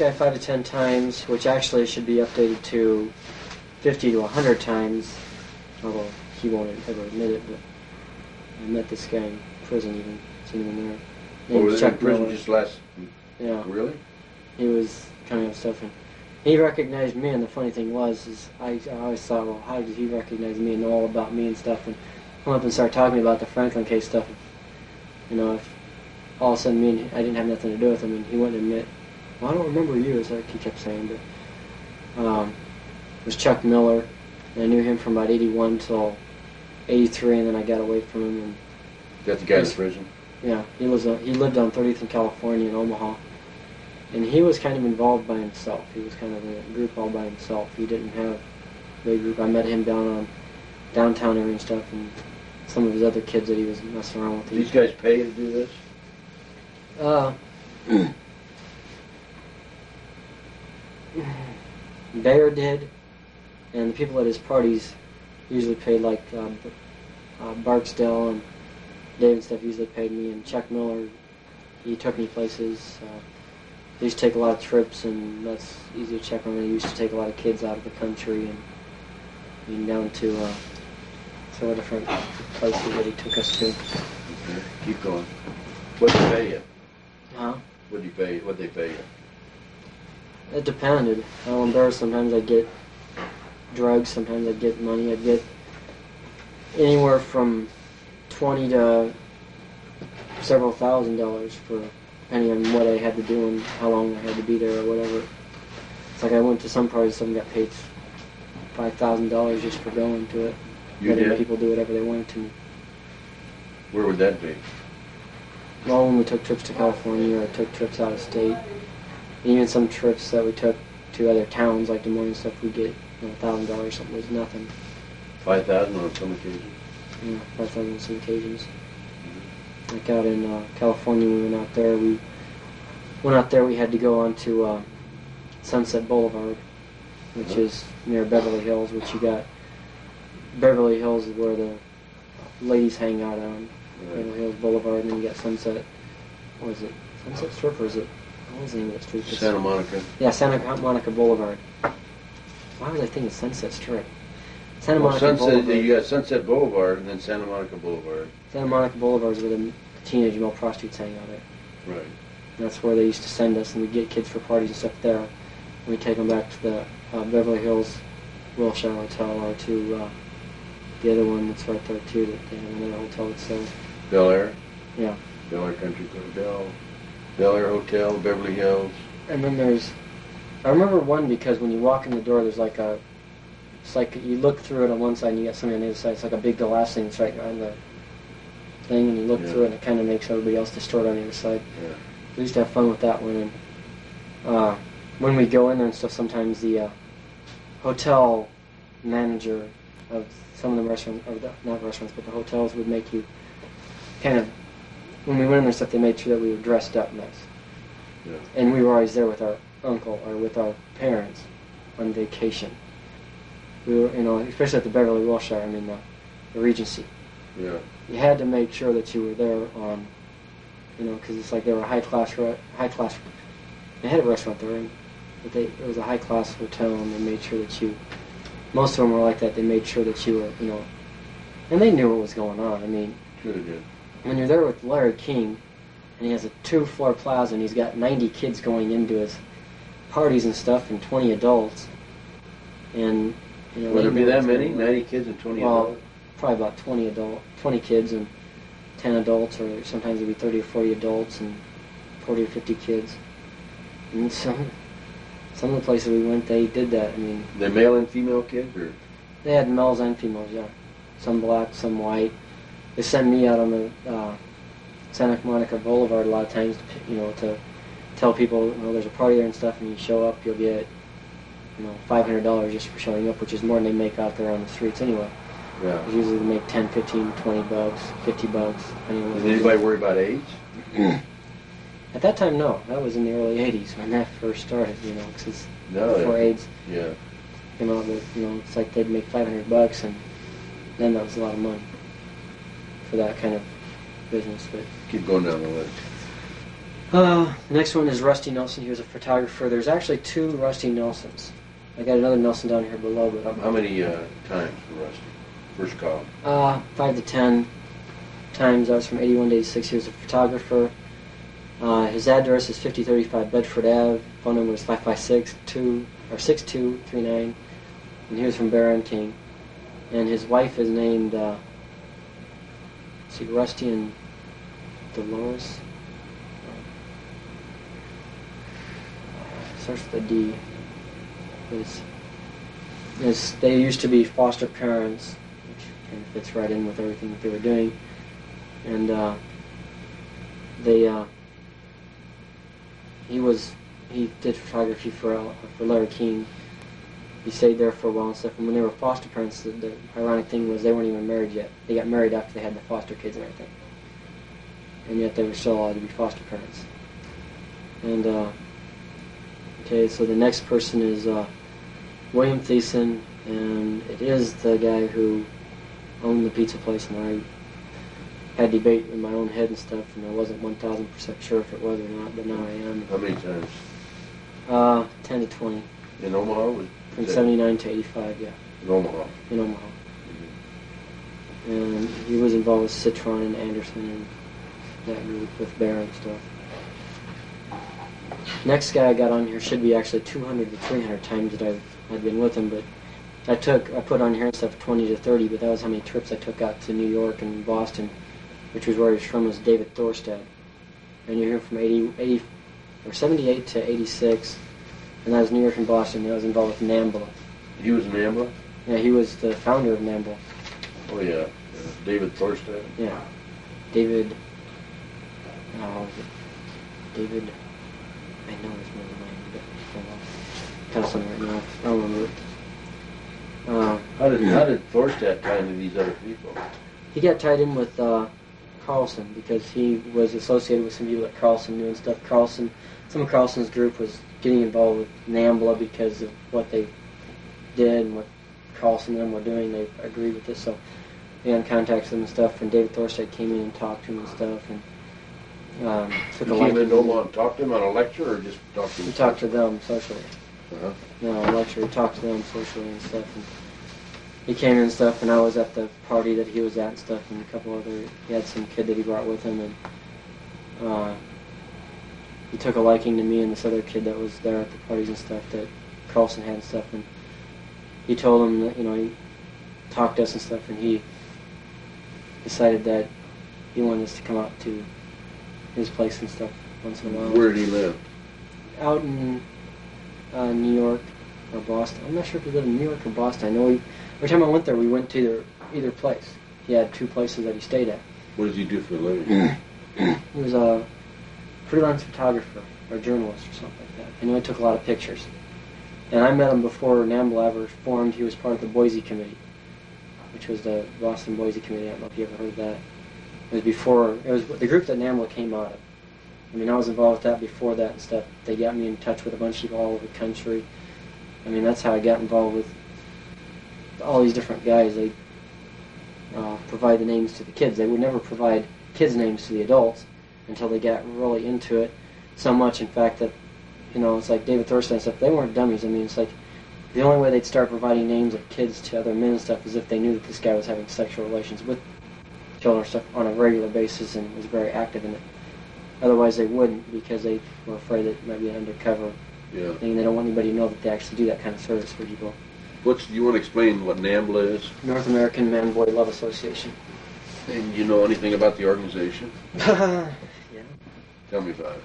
guy 5 to 10 times, which actually should be updated to 50 to 100 times, although he won't ever admit it, but I met this guy in prison even, seen him there. Oh, was he in prison just last... Yeah. Really? He was coming up stuff, and he recognized me, and the funny thing was, I always thought, well, how did he recognize me and know all about me and stuff, and come up and start talking about the Franklin case stuff. If all of a sudden I didn't have nothing to do with him, and he wouldn't admit, well, I don't remember you, as he kept saying, but it was Chuck Miller, and I knew him from about 81 till 83, and then I got away from him. And that's the guy in prison? Yeah, he lived on 30th in California in Omaha, and he was kind of involved by himself. He was kind of in a group all by himself. He didn't have a big group. I met him down on downtown area and stuff, and some of his other kids that he was messing around with. These guys pay you to do this? Bayer did, and the people at his parties usually paid, like Barksdale and David and stuff usually paid me, and Chuck Miller, he took me places. He used to take a lot of trips, and that's easy to check on. He used to take a lot of kids out of the country and down to several different places that he took us to. Okay. Keep going. What did they pay you? Huh? What did they pay you? It depended. I'm embarrassed. Sometimes I'd get drugs, sometimes I'd get money. I'd get anywhere from $20 to several $1,000s for depending on what I had to do and how long I had to be there or whatever. It's like I went to some parties, some got paid $5,000 just for going to it. You did? People do whatever they wanted to me. Where would that be? Well, when we took trips to California or took trips out of state, even some trips that we took to other towns like Des Moines and stuff, we get $1,000 something. Was nothing. 5,000 on some occasions. Yeah, 5,000 on some occasions. Like out in California, we went out there. We had to go on to Sunset Boulevard, which is near Beverly Hills. Which you got Beverly Hills is where the ladies hang out on. Right. Beverly Hills Boulevard, and then you got Sunset. What is it? Sunset Strip, or is it? What was the name of that street? Santa Monica. Yeah, Santa Monica Boulevard. Why was I thinking Sunset Strip? Santa Monica Sunset, Boulevard. you got Sunset Boulevard and then Santa Monica Boulevard. Santa Monica Boulevard is where the teenage male prostitutes hang out at. Right. And that's where they used to send us, and we'd get kids for parties and stuff there. And we'd take them back to the Beverly Hills Wilshire Hotel or to the other one that's right there too, that they have another hotel that sells. Bel Air? Yeah. Bel Air Country Club. Bel Air Hotel, Beverly Hills. And then I remember one because when you walk in the door, there's like it's like you look through it on one side and you got somebody on the other side. It's like a big glass thing that's right on the thing, and you look through it and it kind of makes everybody else distort on the other side. Yeah. We used to have fun with that one. And when we go in there and stuff, sometimes the hotel manager of some of the restaurants, or not restaurants, but the hotels would make you kind of, when we went in there and stuff, they made sure that we were dressed up nice. Yeah. And we were always there with our uncle or with our parents on vacation. We were, especially at the Beverly Wilshire, the Regency. Yeah. You had to make sure that you were there on, because it's like they were a high class. They had a restaurant there, but it was a high class hotel, and they made sure that most of them were like that. They made sure that you were, and they knew what was going on. Sure they did. When you're there with Larry King, and he has a 2-floor plaza, and he's got 90 kids going into his parties and stuff, and 20 adults, and would there be that many? 90 kids and 20 adults? Probably about 20 kids and 10 adults, or sometimes it'd be 30 or 40 adults and 40 or 50 kids. And some of the places we went, they did that. The male and female kids, or? They had males and females, yeah. Some black, some white. They sent me out on the Santa Monica Boulevard a lot of times, to tell people, there's a party there and stuff, and you show up, you'll get, $500 just for showing up, which is more than they make out there on the streets anyway. Yeah. Usually they make 10, 15, 20 bucks, 50 bucks. Did anybody worry about AIDS? At that time, no. That was in the early 80s when that first started, because before AIDS came out with, it's like they'd make $500, and then that was a lot of money for that kind of business. But keep going down the list. The next one is Rusty Nelson. He was a photographer. There's actually two Rusty Nelsons. I got another Nelson down here below. But how many times for Rusty? First call? 5 to 10 times. I was from 81 to 86. He was a photographer. His address is 5035 Bedford Ave. Phone number is 556-6239. And he was from Bear and King. And his wife is named Rusty and Dolores. Starts with a D. They used to be foster parents, which kind of fits right in with everything that they were doing. And he did photography for Larry King. He stayed there for a while and stuff. And when they were foster parents, the ironic thing was they weren't even married yet. They got married after they had the foster kids and everything. And yet they were still allowed to be foster parents. And okay, so the next person is William Thiessen, and it is the guy who owned the pizza place, and I had debate in my own head and stuff, and I wasn't 1,000% sure if it was or not, but now I am. How many times? 10 to 20. In Omaha? From 79 to 85, yeah. In Omaha? In Omaha. Mm-hmm. And he was involved with Citron and Anderson and that group with Bear and stuff. Next guy I got on here should be actually 200 to 300 times that I've been with him, but I put on here and stuff 20 to 30, but that was how many trips I took out to New York and Boston, which was where he was from, was David Thorstad. And you're here from 78 to 86, and that was New York and Boston, and I was involved with NAMBLA. He was in NAMBLA? Yeah, he was the founder of NAMBLA. Oh, yeah. David Thorstad? Yeah. David, I know his middle name, but kind of something right now. I don't remember it. How did Thorstad tie into these other people? He got tied in with Carlson because he was associated with some people that Carlson knew and stuff. Some of Carlson's group was getting involved with NAMBLA because of what they did and what Carlson and them were doing. They agreed with it, so they got in contact with them and stuff. And David Thorstad came in and talked to him and stuff, and took a liking. He came in Omaha and talked to him on a lecture, or just talked to him? He talked to them socially. Uh-huh. No, a lecture. He talked to them socially and stuff. And he came in and stuff, and I was at the party that he was at and stuff, and a couple other. He had some kid that he brought with him, and he took a liking to me and this other kid that was there at the parties and stuff that Carlson had and stuff, and he told him that, he talked to us and stuff, and he decided that he wanted us to come out to his place and stuff once in a while. Where did he live? Out in New York or Boston. I'm not sure if he lived in New York or Boston. I know every time I went there, we went to either place. He had two places that he stayed at. What does he do for a living? He was a freelance photographer or journalist or something like that. I know he took a lot of pictures. And I met him before NAMBLA ever formed. He was part of the Boise Committee, which was the Boston Boise Committee. I don't know if you ever heard of that. It was the group that NAMBLA came out of. I mean, I was involved with that before that and stuff. They got me in touch with a bunch of people all over the country. I mean, that's how I got involved with all these different guys. They provide the names to the kids. They would never provide kids' names to the adults until they got really into it so much, in fact, that, it's like David Thorstad and stuff, they weren't dummies. I mean, it's like the only way they'd start providing names of kids to other men and stuff is if they knew that this guy was having sexual relations with children or stuff on a regular basis and was very active in it. Otherwise, they wouldn't, because they were afraid it might be an undercover thing. They don't want anybody to know that they actually do that kind of service for people. You want to explain what NAMBLA is? North American Man-Boy Love Association. And you know anything about the organization? Yeah. Tell me about it.